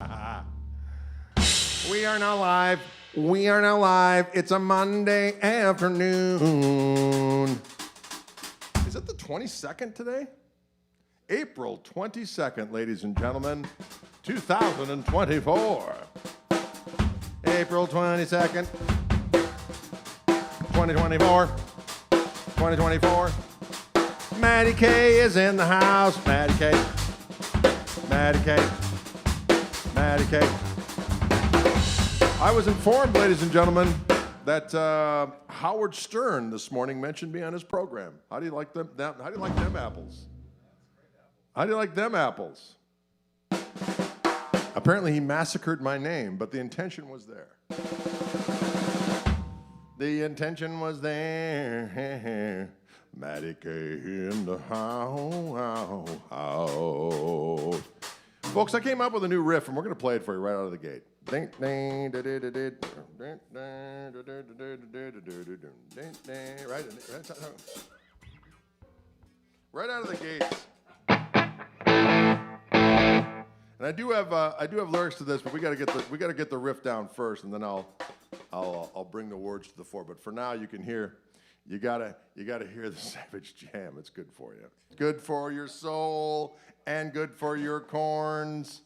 We are now live. We are now live. It's a Monday afternoon. Is it the 22nd today? April 22nd, ladies and gentlemen, 2024. April 22nd, 2024. 2024. Maddie K is in the house. Maddie K. Maddie K. Maddie K. I was informed, ladies and gentlemen, that Howard Stern this morning mentioned me on his program. How do you like them? How do you like them apples? How do you like them apples? Apparently, he massacred my name, but the intention was there. The intention was there. Maddie K in the house. Folks, I came up with a new riff, and we're going to play it for you right out of the gate. Right out of the gates. And I do have lyrics to this, but we got to get the riff down first, and then I'll bring the words to the fore. But for now, you can hear. You gotta hear the Savage Jam. It's good for you. Good for your soul and good for your corns.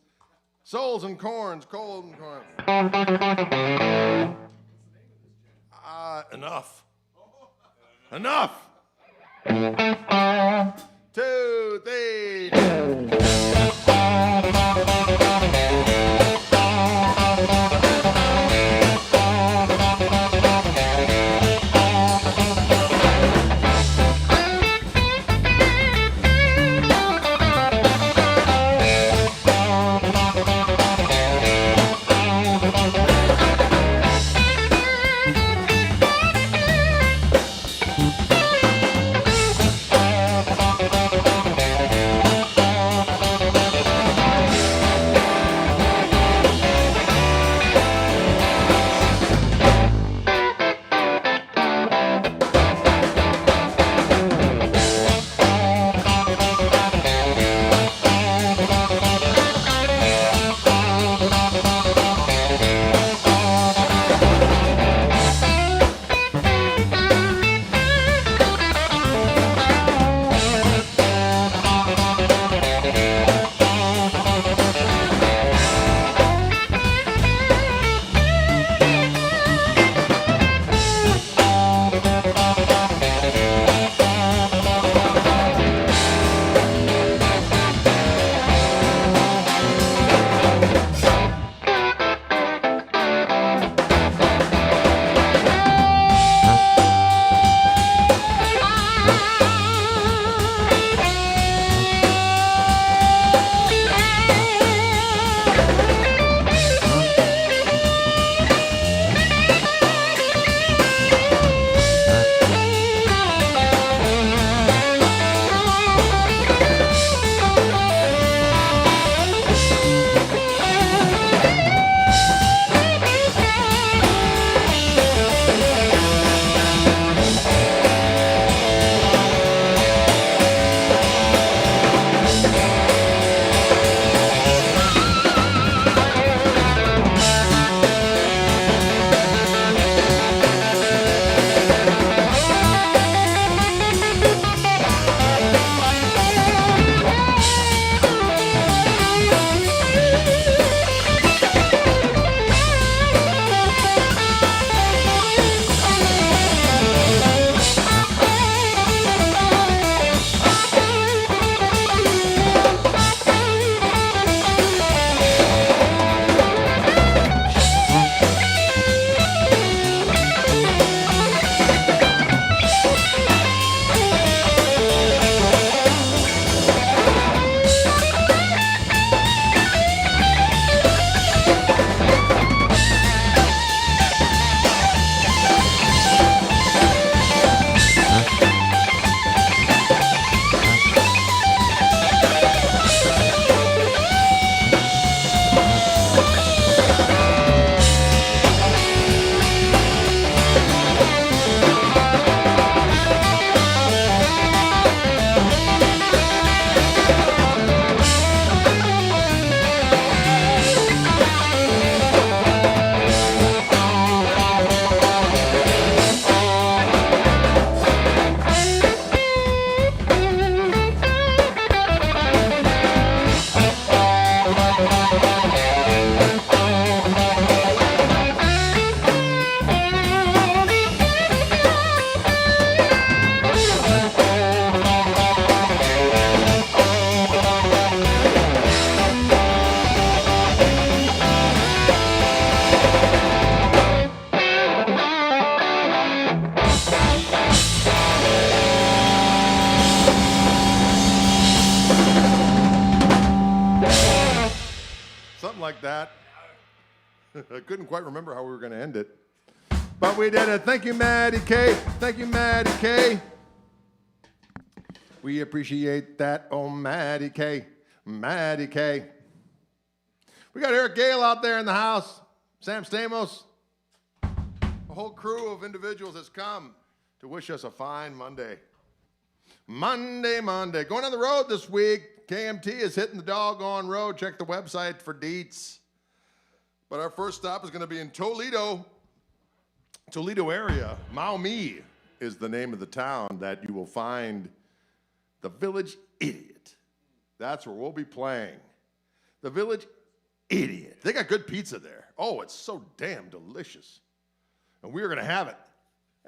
Souls and corns, cold and corn. Enough. Enough. 2, 3. that. I couldn't quite remember how we were going to end it. But we did it. Thank you, Maddie K. Thank you, Maddie K. We appreciate that. Oh, Maddie K. Maddie K. We got Eric Gale out there in the house. Sam Stamos. A whole crew of individuals has come to wish us a fine Monday. Monday. Going on the road this week. KMT is hitting the doggone road. Check the website for deets. But our first stop is going to be in Toledo area. Maumee is the name of the town that you will find the Village Idiot. That's where we'll be playing. The Village Idiot. They got good pizza there. Oh, it's so damn delicious. And we're going to have it.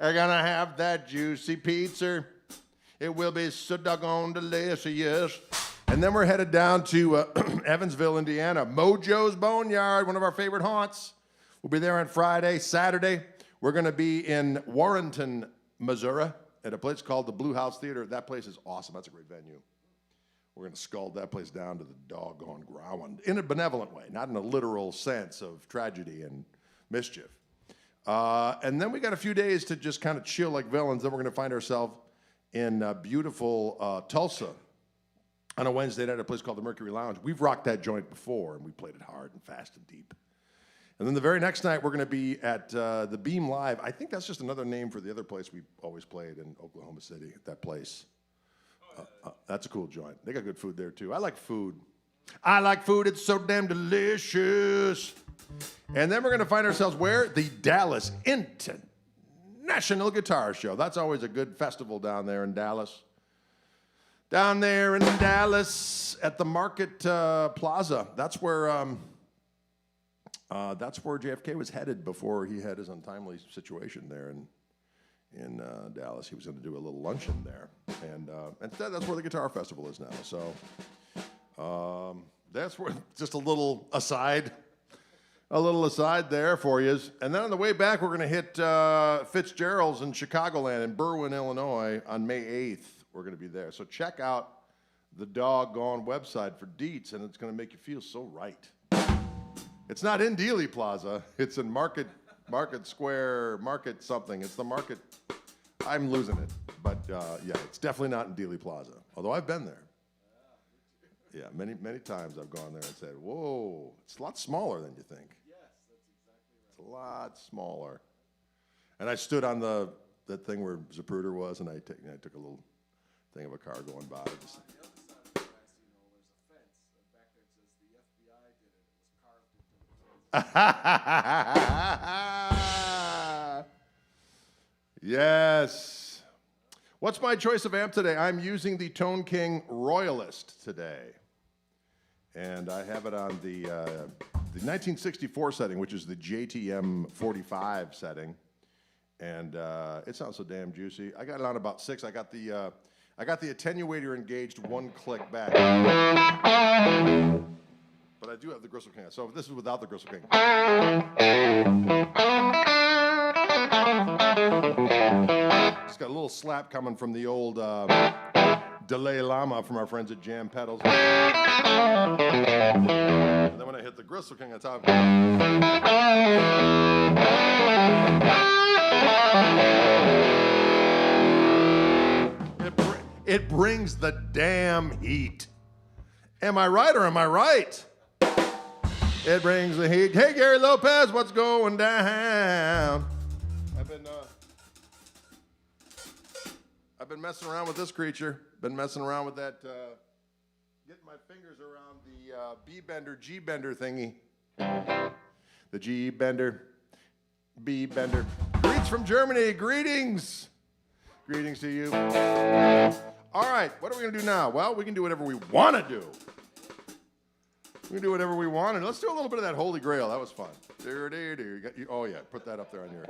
We're going to have that juicy pizza. It will be so doggone delicious. And then we're headed down to Evansville, Indiana. Mojo's Boneyard, one of our favorite haunts. We'll be there on Friday. Saturday, we're going to be in Warrenton, Missouri, at a place called the Blue House Theater. That place is awesome. That's a great venue. We're going to scald that place down to the doggone ground in a benevolent way, not in a literal sense of tragedy and mischief. And then we got a few days to just kind of chill like villains. Then we're going to find ourselves in beautiful Tulsa on a Wednesday night at a place called the Mercury Lounge. We've rocked that joint before, and we played it hard and fast and deep. And then the very next night, we're going to be at the Beam Live. I think that's just another name for the other place we always played in Oklahoma City, that place. That's a cool joint. They got good food there, too. I like food. It's so damn delicious. And then we're going to find ourselves where? The Dallas International Guitar Show. That's always a good festival down there in Dallas. Down there in Dallas at the Market Plaza. That's where JFK was headed before he had his untimely situation there in Dallas. He was going to do a little luncheon there, and instead that's where the Guitar Festival is now. So that's where, just a little aside there for you. And then on the way back, we're going to hit Fitzgerald's in Chicagoland in Berwyn, Illinois on May 8th. We're going to be there. So check out the doggone website for deets, and it's going to make you feel so right. It's not in Dealey Plaza. It's in Market Square, Market something. It's the Market. I'm losing it. But, yeah, it's definitely not in Dealey Plaza, although I've been there. Yeah, many times I've gone there and said, whoa, it's a lot smaller than you think. Yes, that's exactly right. It's a lot smaller. And I stood on that thing where Zapruder was, and I took a little thing of a car going by. On the other side of the grass, there's a fence. Back there it says the FBI did it. It was carved into the Yes. What's my choice of amp today? I'm using the Tone King Royalist today. And I have it on the 1964 setting, which is the JTM 45 setting. And it sounds so damn juicy. I got it on about 6. I got the attenuator engaged 1 click back. But I do have the Gristle King. So this is without the Gristle King. Just got a little slap coming from the old Delay Llama from our friends at Jam Pedals. And then when I hit the Gristle King on top, it brings the damn heat. Am I right or am I right? It brings the heat. Hey, Gary Lopez, what's going down? I've been messing around with this creature. Been messing around with that, getting my fingers around the B-bender, G-bender thingy. The G-bender, B-bender. Greets from Germany. Greetings. Greetings to you. All right, what are we going to do now? Well, we can do whatever we want to do. We can do whatever we want. And let's do a little bit of that Holy Grail. That was fun. Oh, yeah, put that up there on your...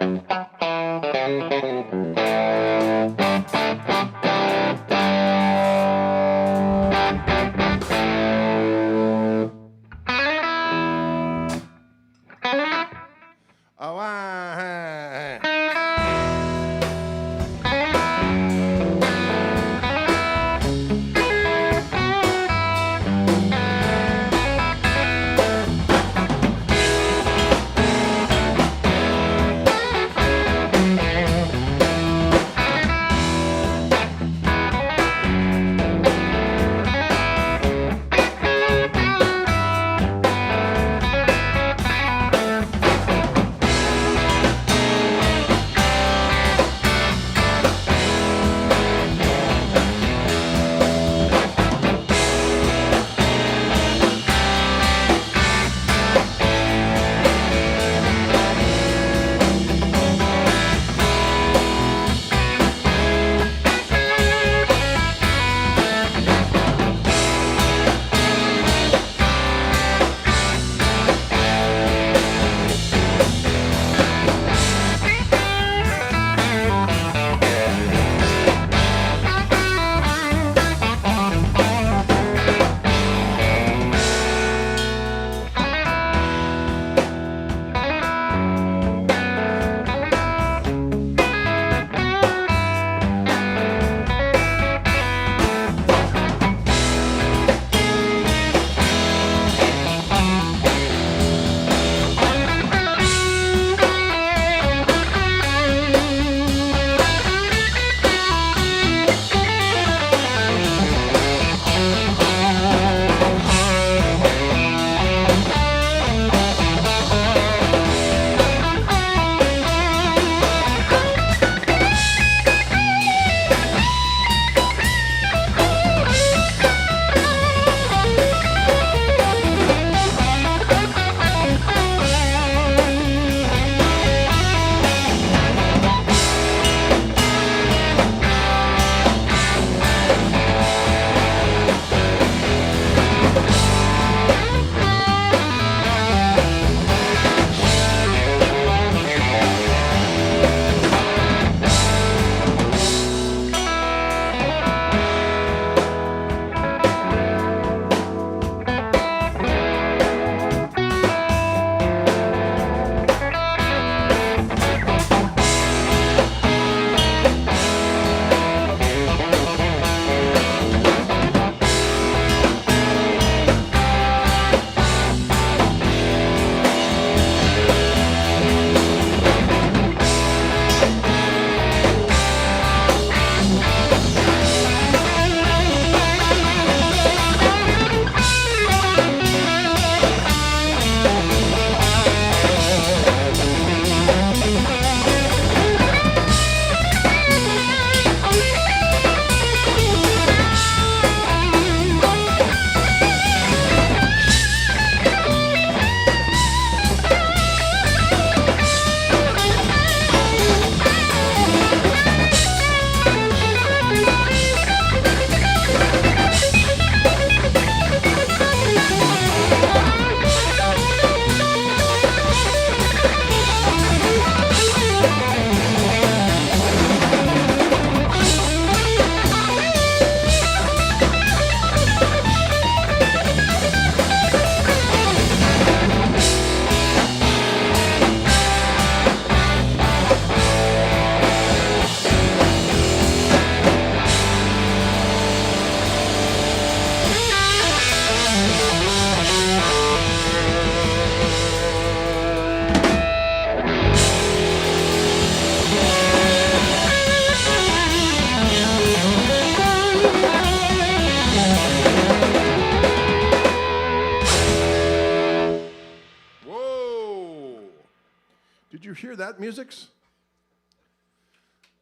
Did you hear that, musics?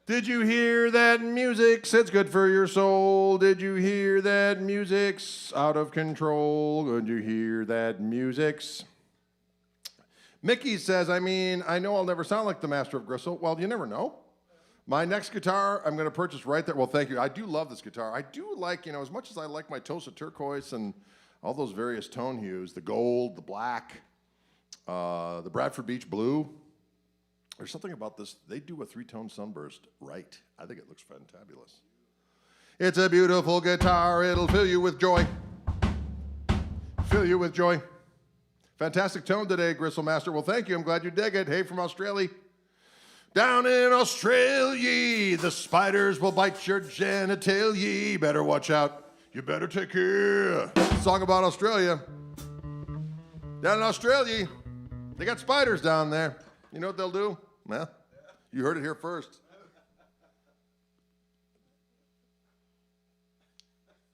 Did you hear that, music? It's good for your soul. Did you hear that, music's out of control? Did you hear that, music's? Mickey says, I know I'll never sound like the master of Gristle. Well, you never know. My next guitar, I'm going to purchase right there. Well, thank you. I do love this guitar. I do like, as much as I like my Tosa turquoise and all those various tone hues, the gold, the black, the Bradford Beach blue. There's something about this. They do a 3-tone sunburst right. I think it looks fantabulous. It's a beautiful guitar. It'll fill you with joy. Fill you with joy. Fantastic tone today, Gristle Master. Well, thank you. I'm glad you dig it. Hey, from Australia. Down in Australia, the spiders will bite your genitalia. Better watch out. You better take care. Song about Australia. Down in Australia, they got spiders down there. You know what they'll do? Well, you heard it here first.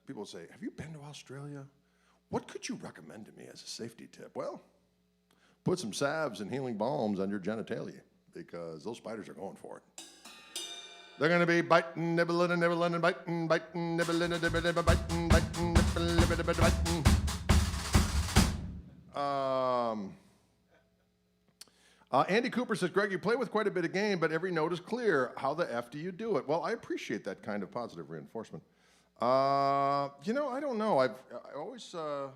People say, have you been to Australia? What could you recommend to me as a safety tip? Well, put some salves and healing balms on your genitalia because those spiders are going for it. They're going to be biting, nibbling, and nibbling, and biting, biting, nibbling, and nibbling, and biting, biting, nibbling, nibbling, and biting. Andy Cooper says, Greg, you play with quite a bit of game, but every note is clear. How the F do you do it? Well, I appreciate that kind of positive reinforcement. I don't know. I always... just do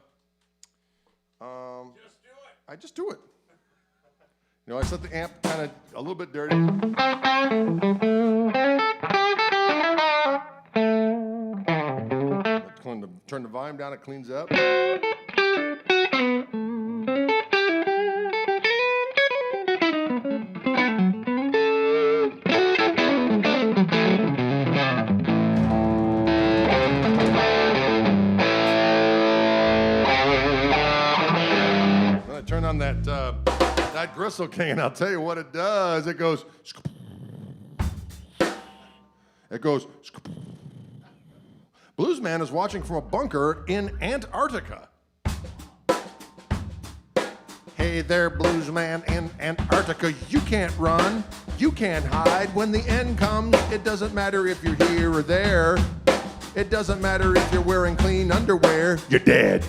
it. I just do it. I set the amp kind of a little bit dirty. Turn the volume down, it cleans up. Turn on that Gristle King, and I'll tell you what it does. It goes. Bluesman is watching from a bunker in Antarctica. Hey there, Bluesman in Antarctica. You can't run. You can't hide. When the end comes, it doesn't matter if you're here or there. It doesn't matter if you're wearing clean underwear. You're dead.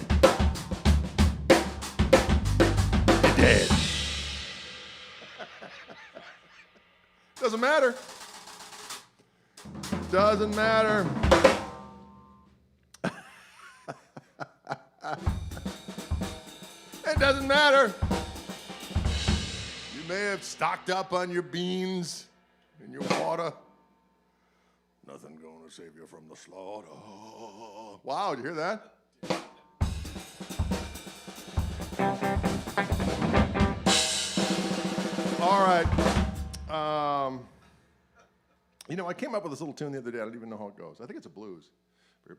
Dead. Doesn't matter. Doesn't matter. It doesn't matter. You may have stocked up on your beans and your water. Nothing gonna save you from the slaughter. Wow, did you hear that? All right. I came up with this little tune the other day. I don't even know how it goes. I think it's a blues. Oh,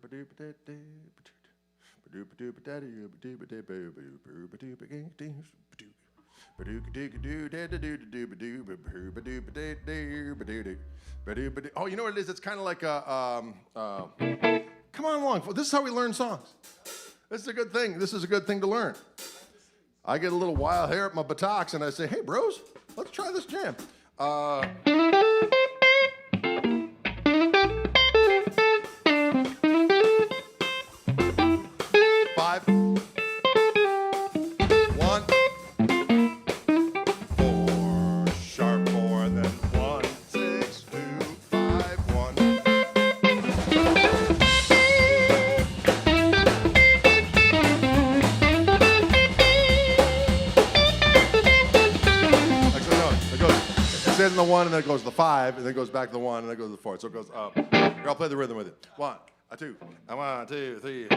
you know what it is? It's kind of like a... come on along. This is how we learn songs. This is a good thing. This is a good thing to learn. I get a little wild hair at my buttocks, and I say, hey, bros, let's try this jam. 5, 1, 4, sharp 4, and then 1, 6, 2, 5, 1. Actually, no, it goes. It says in the 1, and then it goes to the 5, and then it goes back to the 1, and then it goes to the 4. So it goes up. Here, I'll play the rhythm with it. 1, 2, 1, 2, 3.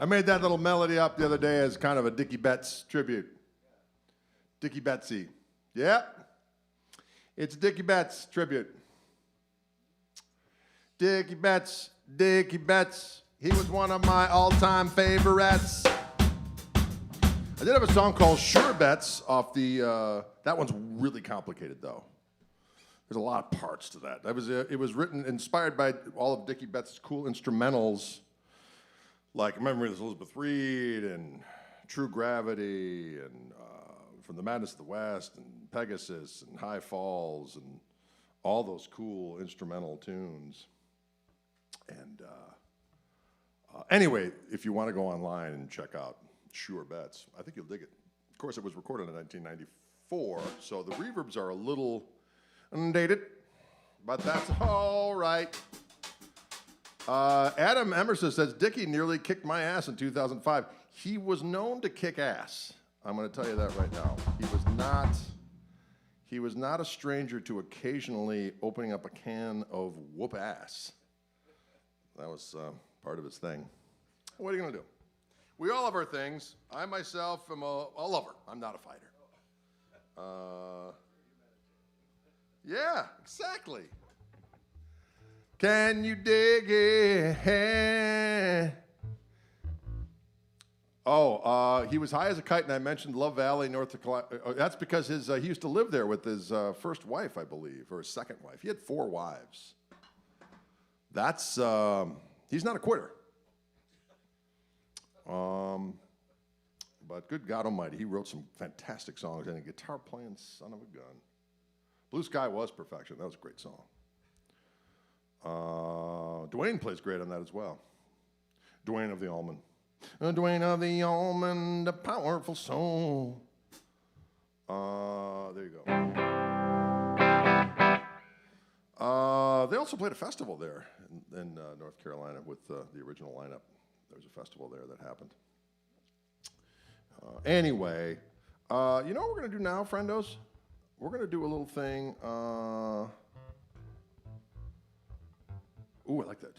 I made that little melody up the other day as kind of a Dicky Betts tribute. Dicky Betsy. Yep. It's Dicky Betts tribute. Dicky Betts, Dicky Betts. He was one of my all-time favorites. I did have a song called Sure Bets off the, that one's really complicated though. There's a lot of parts to that. It was written, inspired by all of Dicky Betts' cool instrumentals. Like Memory of Elizabeth Reed and True Gravity and From the Madness of the West and Pegasus and High Falls and all those cool instrumental tunes. And anyway, if you want to go online and check out Sure Bets, I think you'll dig it. Of course, it was recorded in 1994, so the reverbs are a little dated, but that's all right. Adam Emerson says, Dicky nearly kicked my ass in 2005. He was known to kick ass. I'm going to tell you that right now. He was not a stranger to occasionally opening up a can of whoop ass. That was part of his thing. What are you going to do? We all have our things. I myself am a lover. I'm not a fighter. Yeah, exactly. Can you dig it? Oh, he was high as a kite, and I mentioned Love Valley, North Carolina. That's because he used to live there with his first wife, I believe, or his second wife. He had 4 wives. That's, he's not a quitter. But good God Almighty, he wrote some fantastic songs, and a guitar playing son of a gun. Blue Sky was perfection. That was a great song. Dwayne plays great on that as well. Dwayne of the Almond. Dwayne of the Almond, a powerful soul. There you go. They also played a festival there in North Carolina with the original lineup. There was a festival there that happened. Anyway, you know what we're going to do now, friendos? We're going to do a little thing. Ooh, I like that.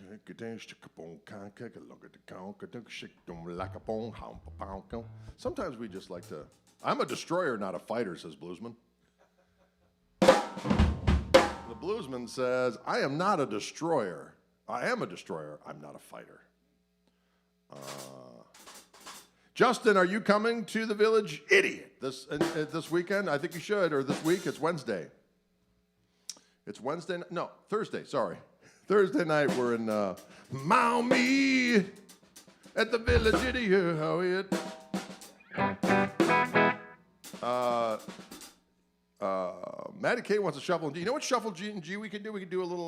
Sometimes we just like to. I'm a destroyer, not a fighter, says Bluesman. The Bluesman says, I am not a destroyer. I am a destroyer. I'm not a fighter. Justin, are you coming to the Village? Idiot. This weekend? I think you should, or this week. It's Wednesday. It's Wednesday. No, Thursday. Sorry. Thursday night, we're in Maumee at the Village Idiot. Matty K wants a shuffle and G. You know what shuffle G and G we can do? We can do a little.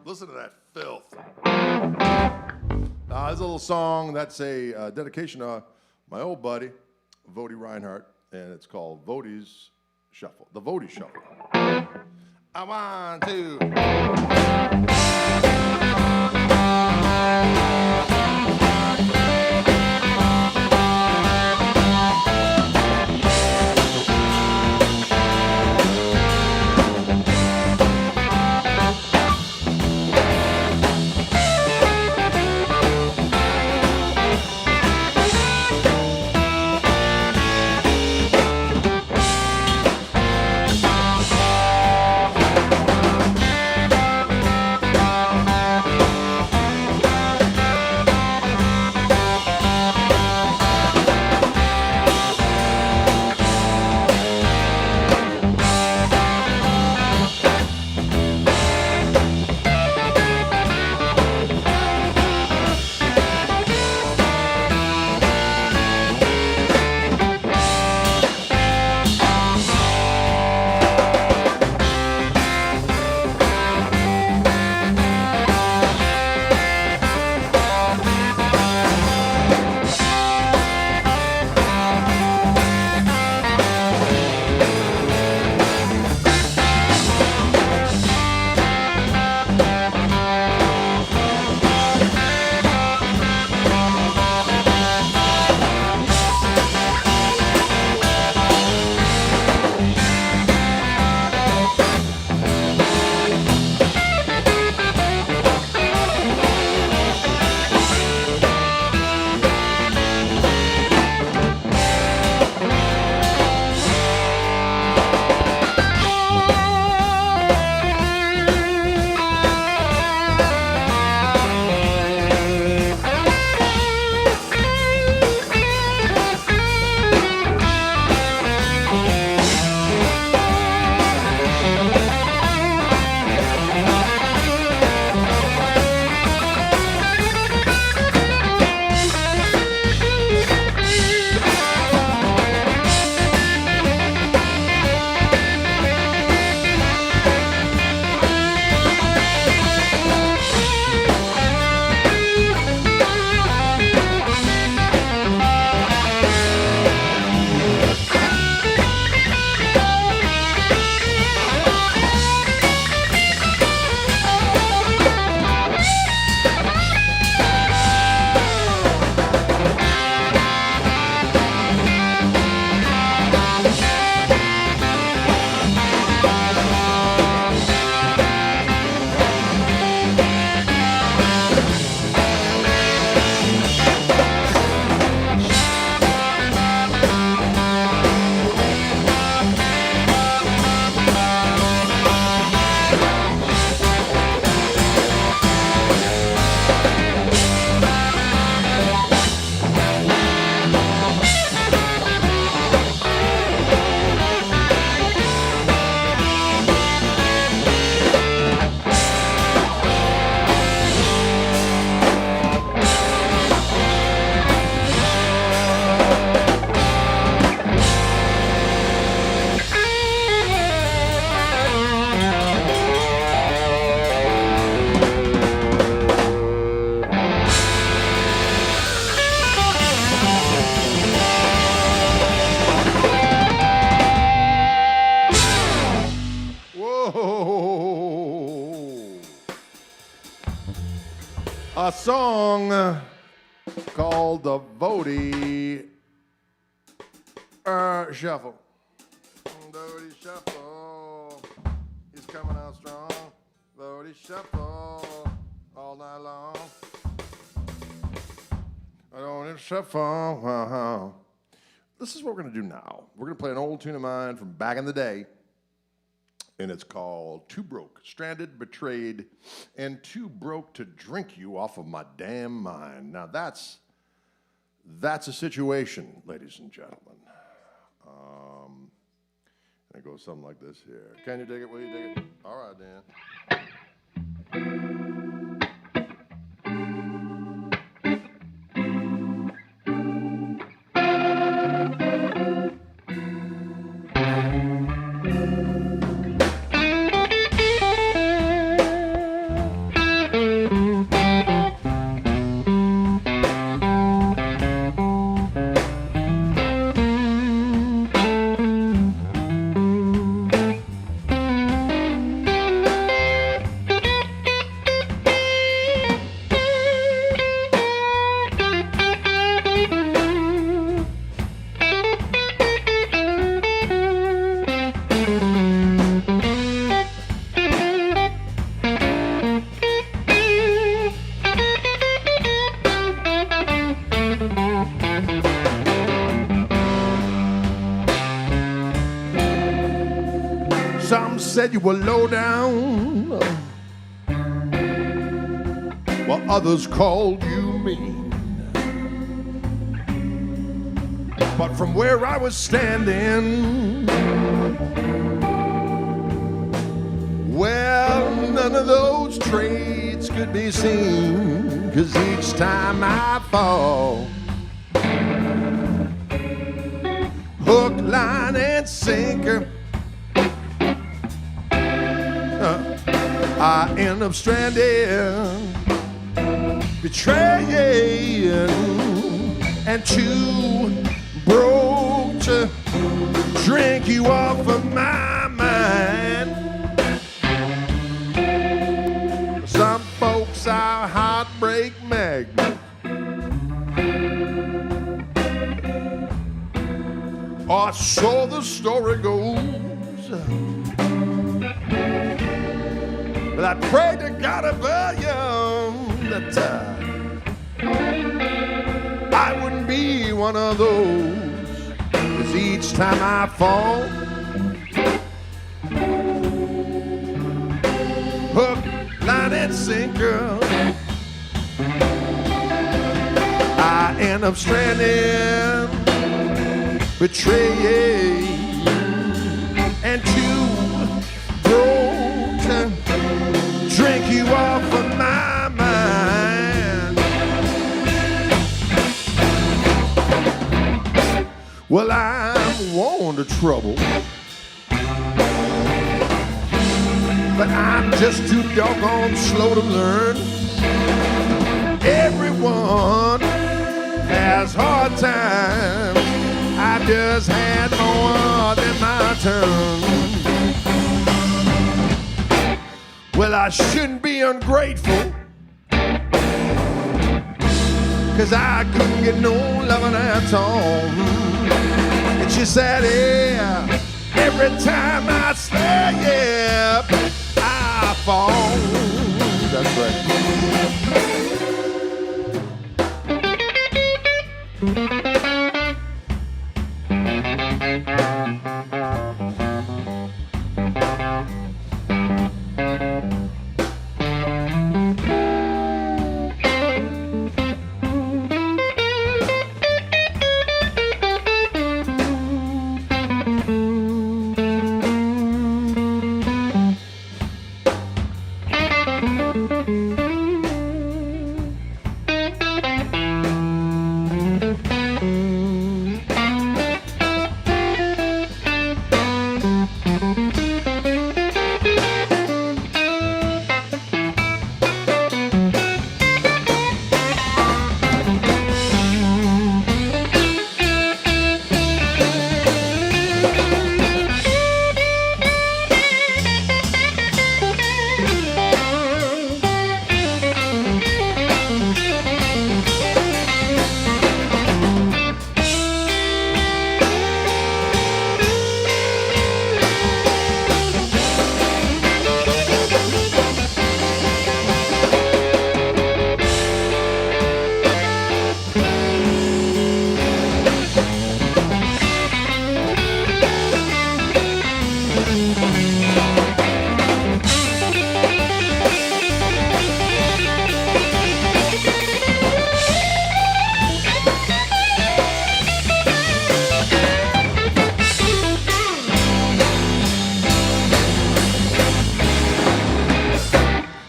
Listen to that filth. There's a little song that's a dedication to my old buddy, Vodie Reinhardt, and it's called Vodie's Shuffle. The Vodie Shuffle. I want to. A song called the Vodie Shuffle. Vodie Shuffle. He's coming out strong. Vodie Shuffle all night long. I don't shuffle. This is what we're going to do now. We're going to play an old tune of mine from back in the day. And it's called Too Broke, Stranded, Betrayed, and Too Broke to Drink You Off of My Damn Mind. Now that's a situation, ladies and gentlemen. And it goes something like this here. Can you dig it? Will you dig it? All right, Dan. Some said you were low down, while others called you mean. But from where I was standing, well, none of those traits could be seen, 'cause each time I fall, hook, line, and sinker, I end up stranded, betrayed, and too broke to drink you off of my mind. Some folks are heartbreak magnets, or so the story goes. But I pray to God above you that I wouldn't be one of those. 'Cause each time I fall, hook, line, and sinker, I end up stranded, betrayed, and too broke to drink you off of my mind. Well, I'm warned of trouble, but I'm just too doggone slow to learn. Everyone has hard times. I just had more than my turn. Well, I shouldn't be ungrateful, 'cause I couldn't get no loving at all. It's just that, yeah, every time I slip, I fall. That's right.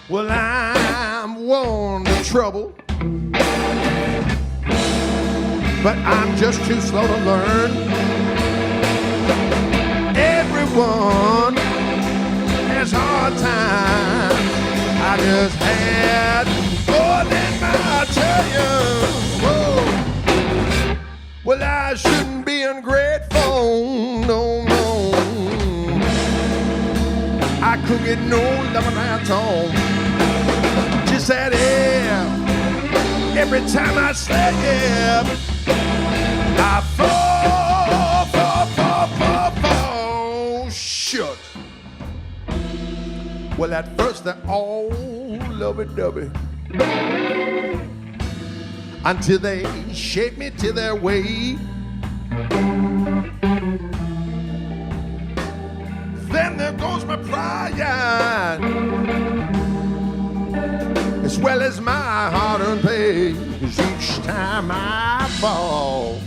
Well, I'm worn to trouble, but I'm just too slow to learn. Everyone has hard times. I just had more than my tell you. Whoa. Well, I shouldn't be ungrateful, no, no. I couldn't get no loving at all. Just that air. Every time I slip, I fall. Shut. Well, at first they're all lovey-dovey, until they shape me to their way. Then there goes my pride, as well as my hard-earned pay. 'Cause each time I fall,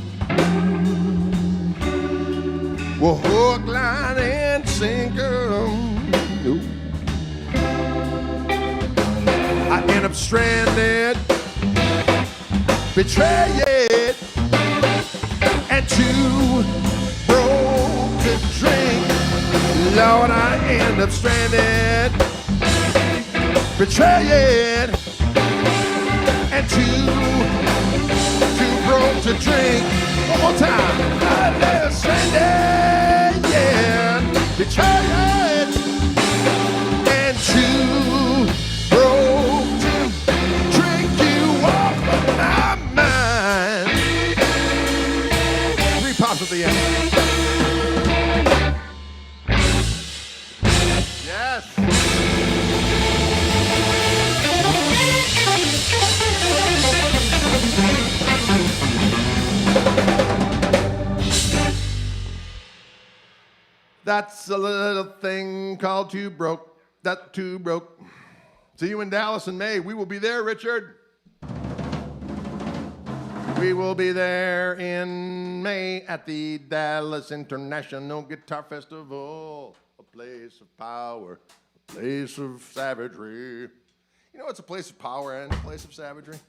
well, hook, line, and sinker, I end up stranded, betrayed, and too broke to drink. Lord, I end up stranded, betrayed, and too broke to drink. One more time. I left stranded, yeah, betrayed, and too broke to drink you off of my mind. 3 pops at the end. Yes. That's a little thing called Too Broke. That Too Broke. See you in Dallas in May. We will be there, Richard. We will be there in May at the Dallas International Guitar Festival. A place of power, a place of savagery. You know, it's a place of power and a place of savagery.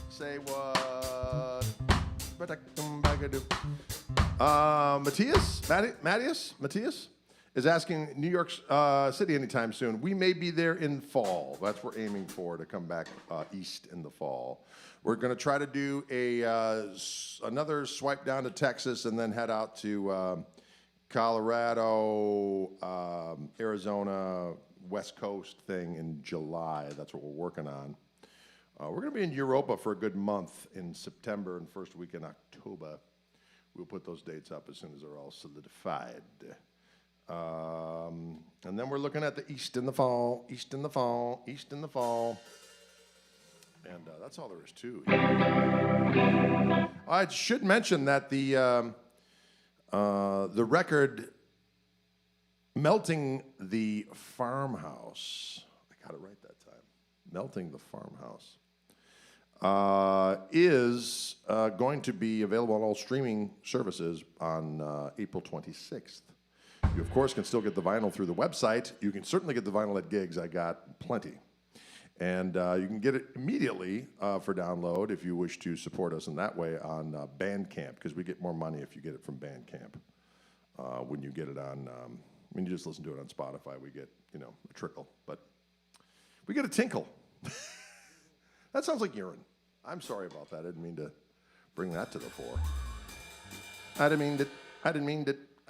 Say what? Matthias is asking New York City anytime soon. We may be there in fall. That's what we're aiming for, to come back east in the fall. We're going to try to do another swipe down to Texas and then head out to Colorado, Arizona, West Coast thing in July. That's what we're working on. We're going to be in Europa for a good month in September and first week in October. We'll put those dates up as soon as they're all solidified. And then we're looking at the East in the fall, East in the fall, East in the fall. And that's all there is to it. I should mention that the record Melting the Farmhouse, I got it right that time, Melting the Farmhouse, is going to be available on all streaming services on April 26th. You, of course, can still get the vinyl through the website. You can certainly get the vinyl at gigs. I got plenty. And you can get it immediately for download if you wish to support us in that way on Bandcamp, because we get more money if you get it from Bandcamp. When you get it on, when you just listen to it on Spotify, we get, a trickle. But we get a tinkle. That sounds like urine. I'm sorry about that. I didn't mean to bring that to the fore. I didn't mean to.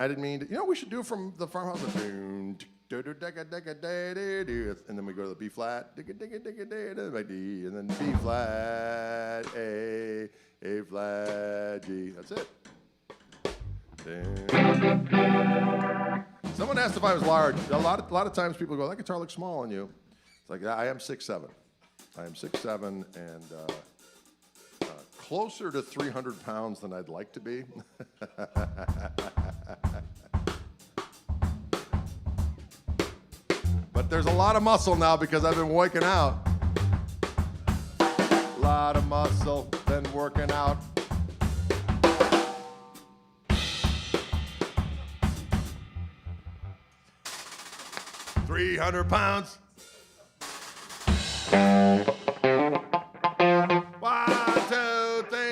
You know what we should do from the Farmhouse? And then we go to the B flat, and then B flat, A flat, G. That's it. Someone asked if I was large. A lot of times people go, "That guitar looks small on you." It's like, I am 6'7". I am 6'7" and closer to 300 pounds than I'd like to be. But there's a lot of muscle now because I've been working out. A lot of muscle, been working out. 300 pounds. 1, 2, 3.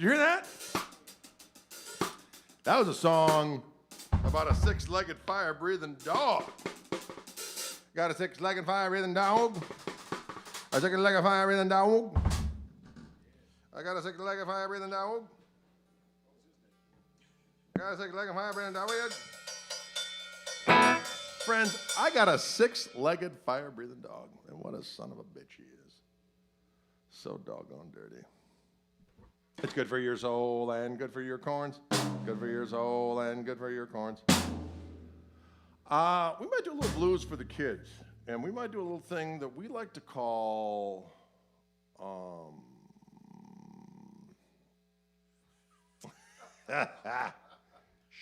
you hear that? That was a song about a six-legged fire-breathing dog. Got a six-legged fire-breathing dog? A six-legged fire-breathing dog? I got a six-legged fire-breathing dog? Got a six-legged fire-breathing dog? Friends, I got a six-legged fire-breathing dog, and what a son of a bitch he is. So doggone dirty. It's good for your soul and good for your corns. Good for your soul and good for your corns. We might do a little blues for the kids, and we might do a little thing that we like to call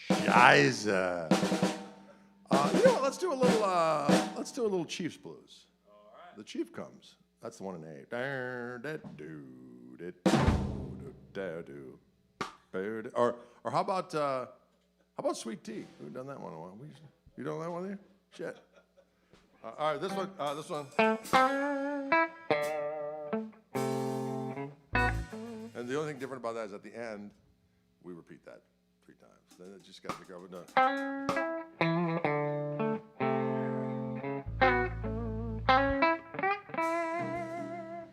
Shiza. You know what? Let's do a little Chiefs blues. All right. The Chief comes. That's the one in A. Or how about Sweet Tea? We've done that one in a while. You done that one there? Shit. All right, this one. And the only thing different about that is at the end, we repeat that 3 times. Then it just got to go done.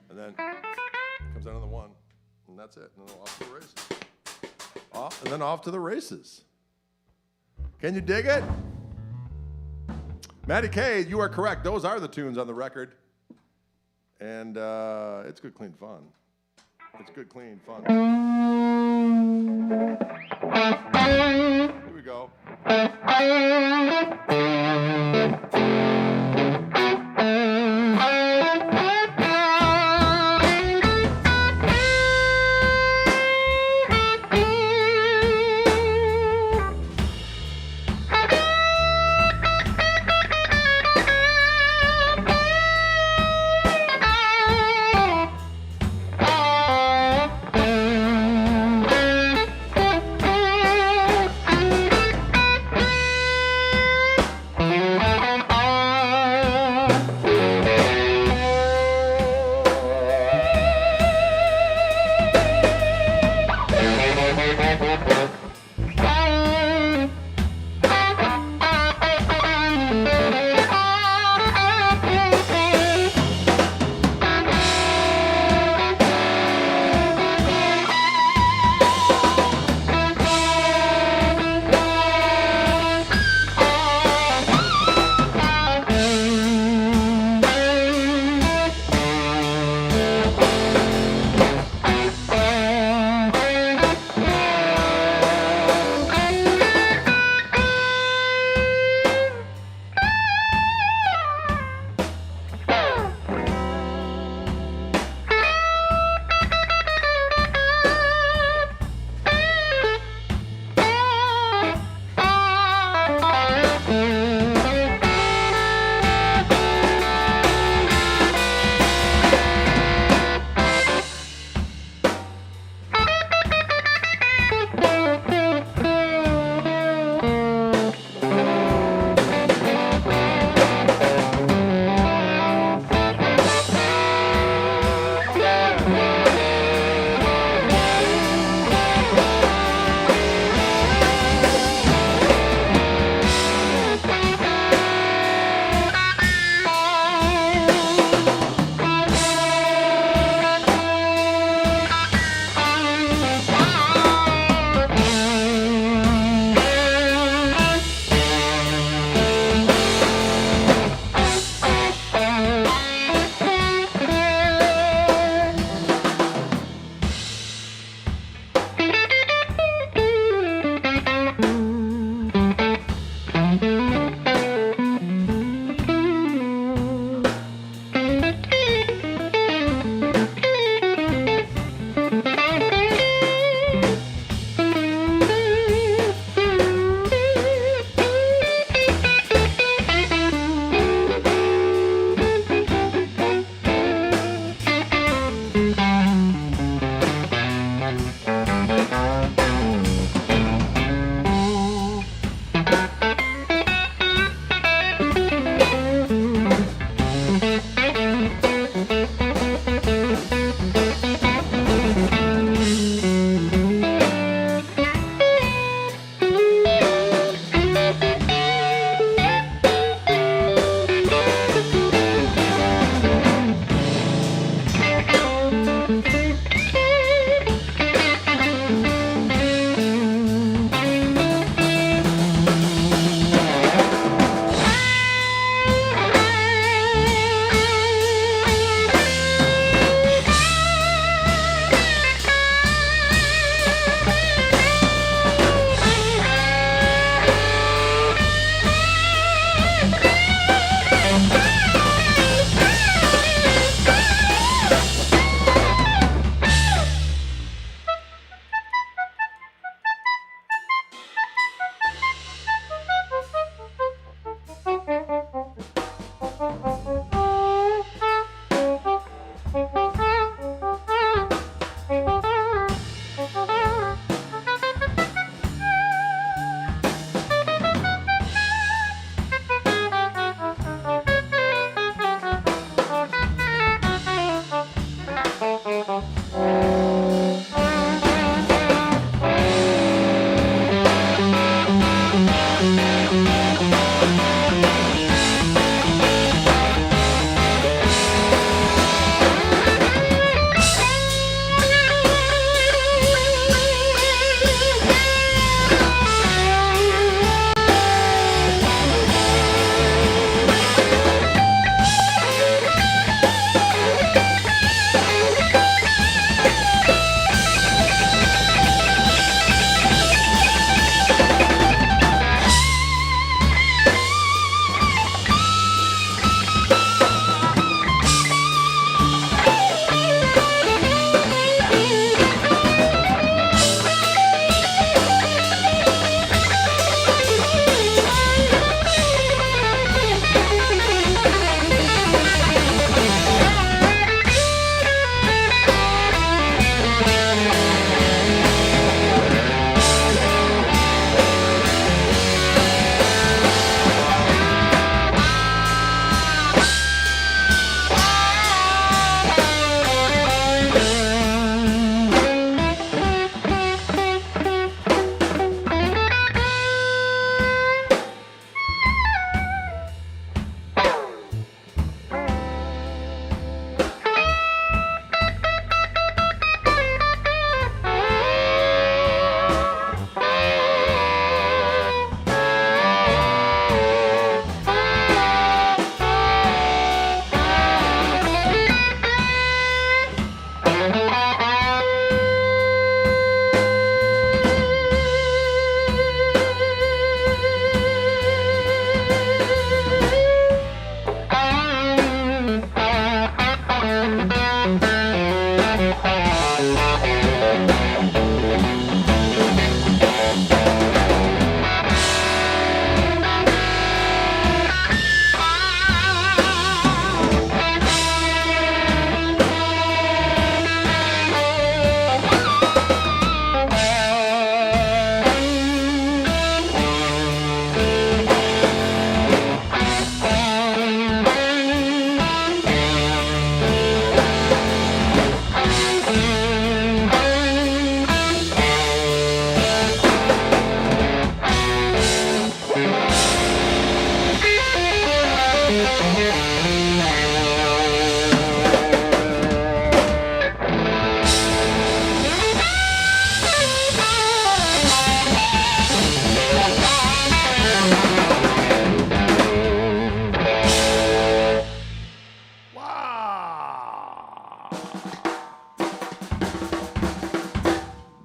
And then comes another one, and that's it. And then off to the races. Off to the races. Can you dig it? Matty K, you are correct. Those are the tunes on the record. And it's good, clean fun. It's good, clean fun. Here we go.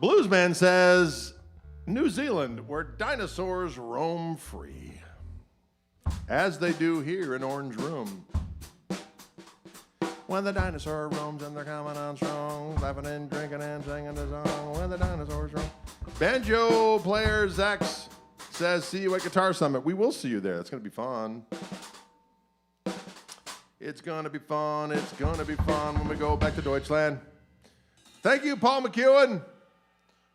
Bluesman says, New Zealand, where dinosaurs roam free, as they do here in Orange Room. When the dinosaur roams and they're coming on strong, laughing and drinking and singing the song. When the dinosaurs roam. Banjo player Zax says, see you at Guitar Summit. We will see you there. That's going to be fun. It's going to be fun. It's going to be fun when we go back to Deutschland. Thank you, Paul McEwen.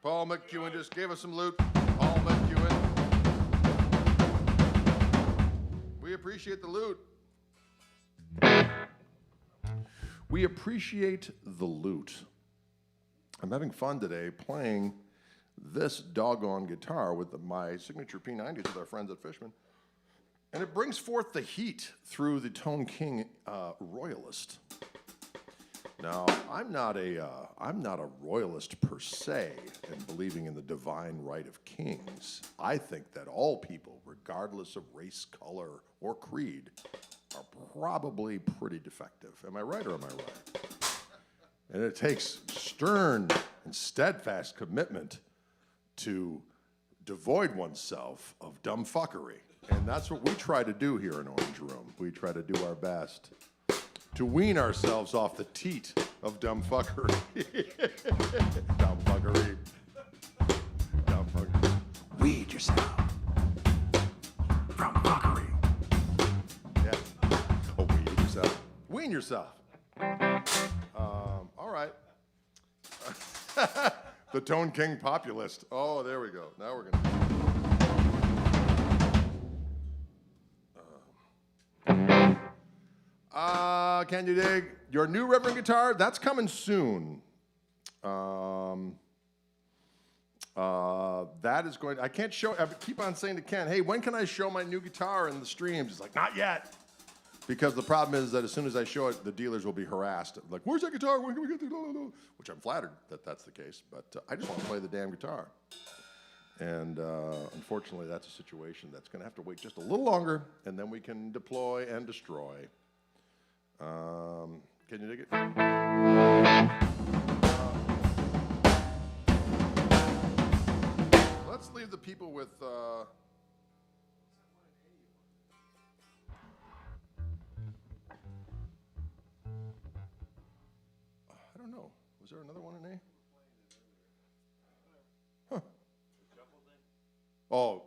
Paul McEwen just gave us some loot. Paul McEwen. We appreciate the loot. We appreciate the loot. I'm having fun today playing this doggone guitar with my signature P90s with our friends at Fishman. And it brings forth the heat through the Tone King Royalist. Now, I'm not a royalist per se in believing in the divine right of kings. I think that all people, regardless of race, color, or creed, are probably pretty defective. Am I right or am I right? And it takes stern and steadfast commitment to devoid oneself of dumb fuckery. And that's what we try to do here in Orange Room. We try to do our best to wean ourselves off the teat of dumb fuckery. Dumb fuckery. Dumb fuckery. Weed yourself from fuckery. Yeah. Oh, weed yourself. Wean yourself. All right. The Tone King populist. Oh, there we go. Now we're going to... Can you dig? Your new Reverend guitar, that's coming soon. That is going, I can't show, I keep on saying to Ken, hey, when can I show my new guitar in the streams? He's like, not yet. Because the problem is that as soon as I show it, the dealers will be harassed. Like, where's that guitar? When can we get the, which I'm flattered that that's the case, but I just want to play the damn guitar. And unfortunately, that's a situation that's going to have to wait just a little longer, and then we can deploy and destroy. Can you dig it? Let's leave the people with... I don't know. Was there another one in A? Huh. Oh,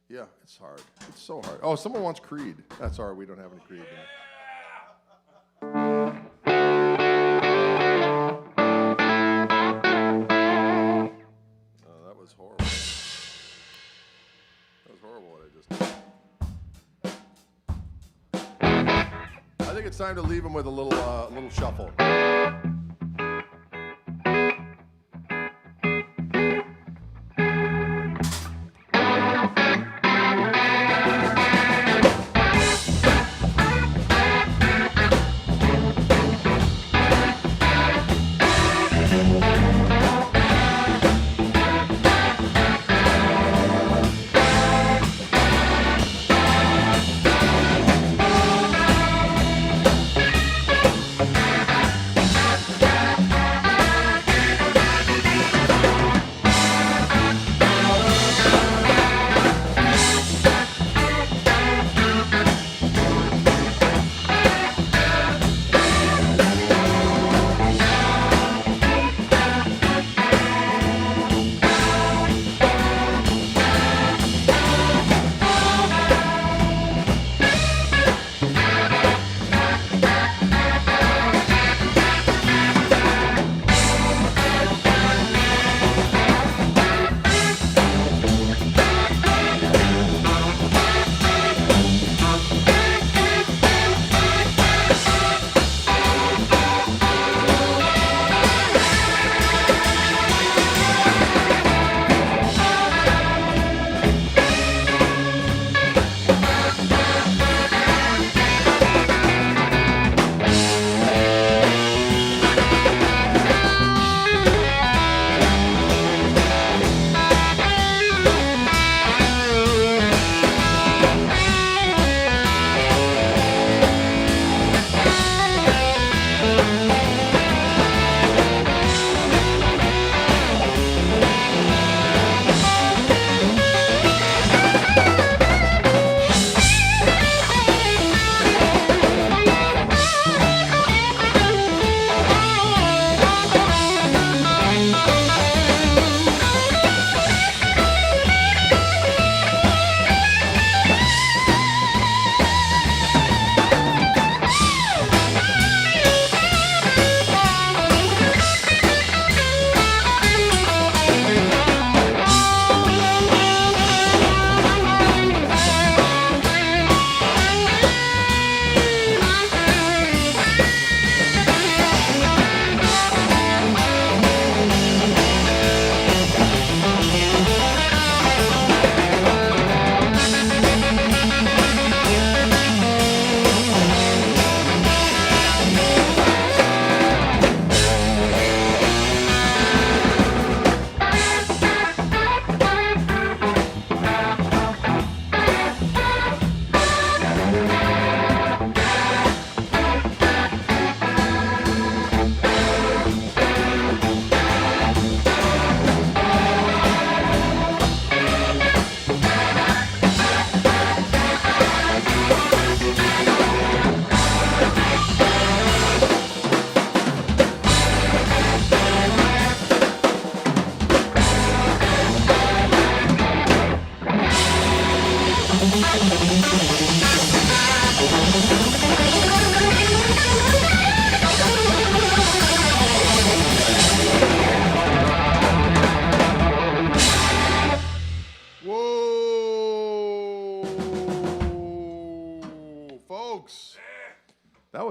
yeah, it's hard. It's so hard. Oh, someone wants Creed. That's all right. We don't have any Creed. Oh, that was horrible. That was horrible what I just did. I think it's time to leave him with a little shuffle.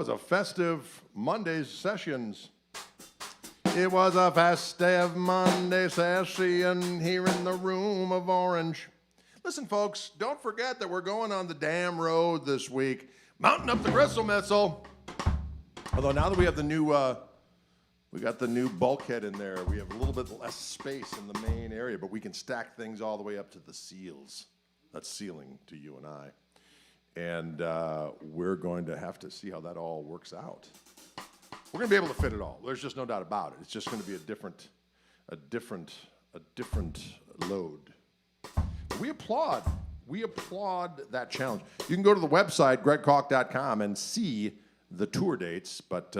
was a festive Monday sessions. It was a festive Monday session here in the room of orange. Listen, folks, don't forget that we're going on the damn road this week, mounting up the Gristle Missile. Although now that we have the new, we got the new bulkhead in there, we have a little bit less space in the main area, but we can stack things all the way up to the seals. That's ceiling to you and I. And we're going to have to see how that all works out. We're going to be able to fit it all. There's just no doubt about it. It's just going to be a different load. We applaud that challenge. You can go to the website, gregkoch.com, and see the tour dates. But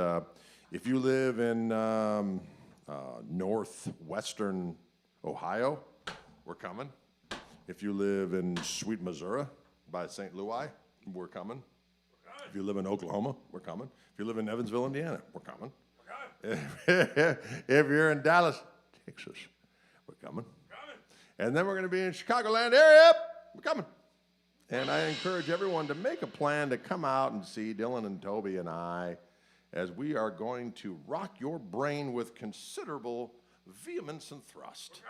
if you live in northwestern Ohio, we're coming. If you live in sweet Missouri by St. Louis, we're coming. If you live in Oklahoma, we're coming. If you live in Evansville, Indiana, we're coming. If you're in Dallas, Texas, we're coming. And then we're going to be in Chicagoland area, we're coming. And I encourage everyone to make a plan to come out and see Dylan and Toby and I, as we are going to rock your brain with considerable vehemence and thrust.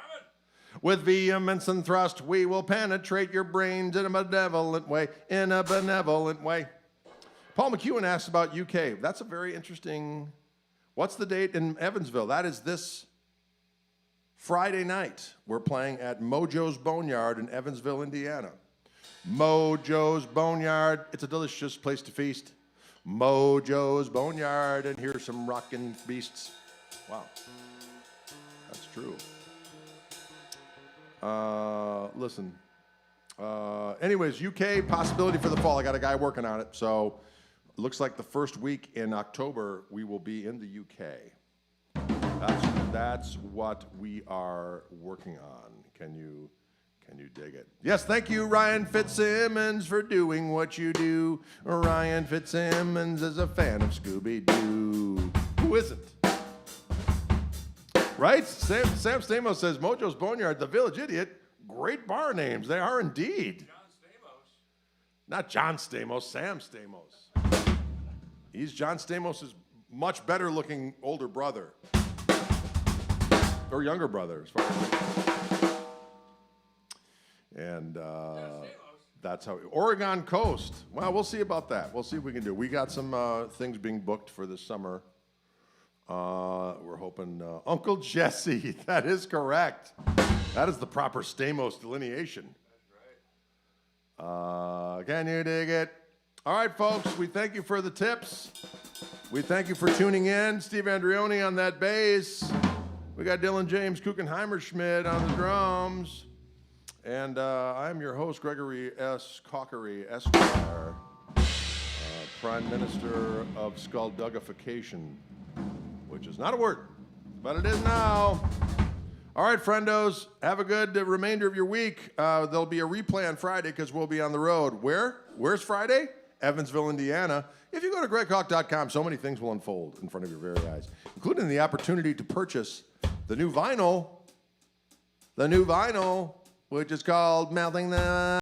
With vehemence and thrust, we will penetrate your brains in a benevolent way, Paul McEwen asked about UK. That's a very interesting. What's the date in Evansville? That is this Friday night. We're playing at Mojo's Boneyard in Evansville, Indiana. Mojo's Boneyard. It's a delicious place to feast. Mojo's Boneyard, and here's some rockin' beasts. Wow, that's true. Listen. Anyways, UK possibility for the fall. I got a guy working on it, so it looks like the first week in October we will be in the UK. That's what we are working on. Can you dig it? Yes, thank you, Ryan Fitzsimmons, for doing what you do. Ryan Fitzsimmons is a fan of Scooby-Doo. Who isn't? Right? Sam Stamos says, Mojo's Boneyard, the Village Idiot. Great bar names. They are indeed. John Stamos. Not John Stamos, Sam Stamos. He's John Stamos' much better looking older brother. Or younger brother, as far as. And that's how. Oregon Coast. Well, we'll see about that. We'll see what we can do. We got some things being booked for this summer. We're hoping Uncle Jesse. That is correct. That is the proper Stamos delineation. That's right. Can you dig it? All right, folks, we thank you for the tips. We thank you for tuning in. Steve Andreoni on that bass. We got Dylan James Kuchenheimer-Schmidt on the drums. And I'm your host, Gregory S. Cockery, Esquire, Prime Minister of Skullduggification, which is not a word, but it is now. All right, friendos, have a good remainder of your week. There'll be a replay on Friday because we'll be on the road. Where? Where's Friday? Evansville, Indiana. If you go to gregkoch.com, so many things will unfold in front of your very eyes, including the opportunity to purchase the new vinyl, which is called Melting the